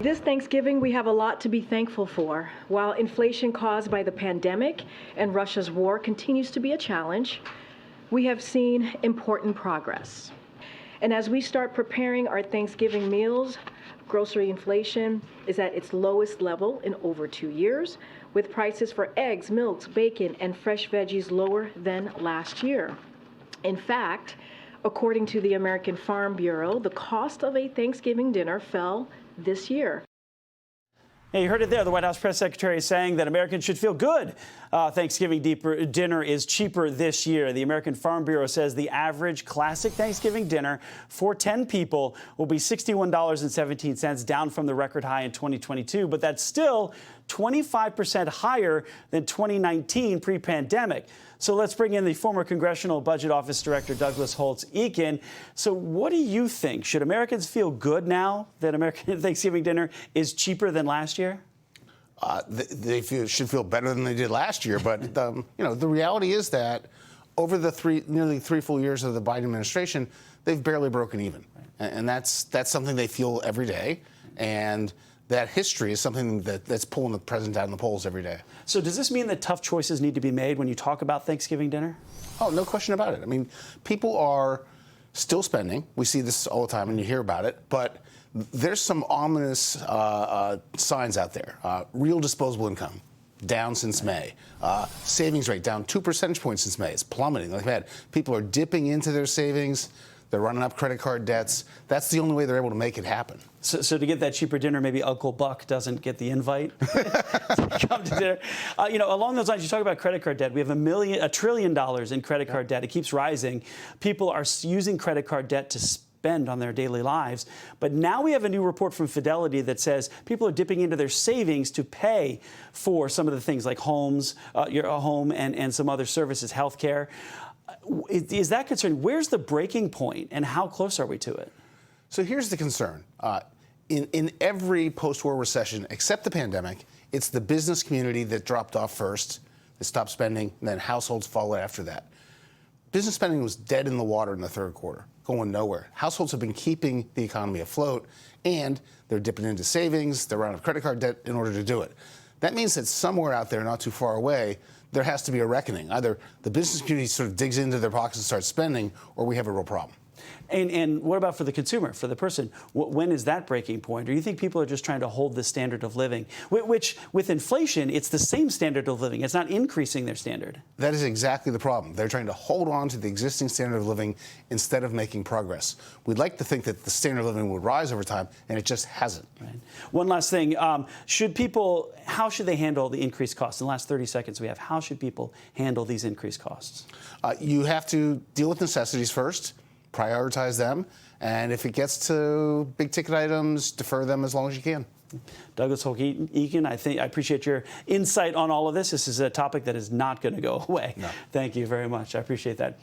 This Thanksgiving, we have a lot to be thankful for. While inflation caused by the pandemic and Russia's war continues to be a challenge, we have seen important progress. And as we start preparing our Thanksgiving meals, grocery inflation is at its lowest level in over 2 years, with prices for eggs, milks, bacon, and fresh veggies lower than last year. In fact, according to the American Farm Bureau, the cost of a Thanksgiving dinner fell this year. Yeah, you heard it there. The White House press secretary is saying that Americans should feel good. Thanksgiving dinner is cheaper this year. The American Farm Bureau says the average classic Thanksgiving dinner for 10 people will be $61.17, down from the record high in 2022. But that's still 25% higher than 2019 pre-pandemic. So let's bring in the former Congressional Budget Office Director, Douglas Holtz-Eakin. So what do you think? Should Americans feel good now that American Thanksgiving dinner is cheaper than last year? They should feel better than they did last year. But, the reality is that over the nearly 3 full years of the Biden administration, they've barely broken even. And that's something they feel every day. And that history is something that's pulling the president down the polls every day. So does this mean that tough choices need to be made when you talk about Thanksgiving dinner? Oh, no question about it. I mean, people are still spending. We see this all the time and you hear about it. But there's some ominous signs out there. Real disposable income down since May. Savings rate down 2 percentage points since May. It's plummeting like that. People are dipping into their savings. They're running up credit card debts. That's the only way they're able to make it happen. So to get that cheaper dinner, maybe Uncle Buck doesn't get the invite to come to dinner. Along those lines, you talk about credit card debt. We have $1 trillion in credit card debt. It keeps rising. People are using credit card debt to spend on their daily lives. But now we have a new report from Fidelity that says people are dipping into their savings to pay for some of the things like homes, your home, and some other services, healthcare. Is that concerning? Where's the breaking point, and how close are we to it? So here's the concern. In every post-war recession, except the pandemic, it's the business community that dropped off first, that stopped spending, and then households followed after that. Business spending was dead in the water in the third quarter, going nowhere. Households have been keeping the economy afloat, and they're dipping into savings, they're running up credit card debt in order to do it. That means that somewhere out there, not too far away, there has to be a reckoning. Either the business community sort of digs into their pockets and starts spending, or we have a real problem. And what about for the consumer, for the person? When is that breaking point? Or do you think people are just trying to hold the standard of living, which with inflation, it's the same standard of living. It's not increasing their standard. That is exactly the problem. They're trying to hold on to the existing standard of living instead of making progress. We'd like to think that the standard of living would rise over time, and it just hasn't. Right. One last thing. How should they handle the increased costs? In the last 30 seconds we have, how should people handle these increased costs? You have to deal with necessities first. Prioritize them, and if it gets to big ticket items, defer them as long as you can. Douglas Holtz-Eakin, I appreciate your insight on all of this. This is a topic that is not going to go away. No. Thank you very much. I appreciate that.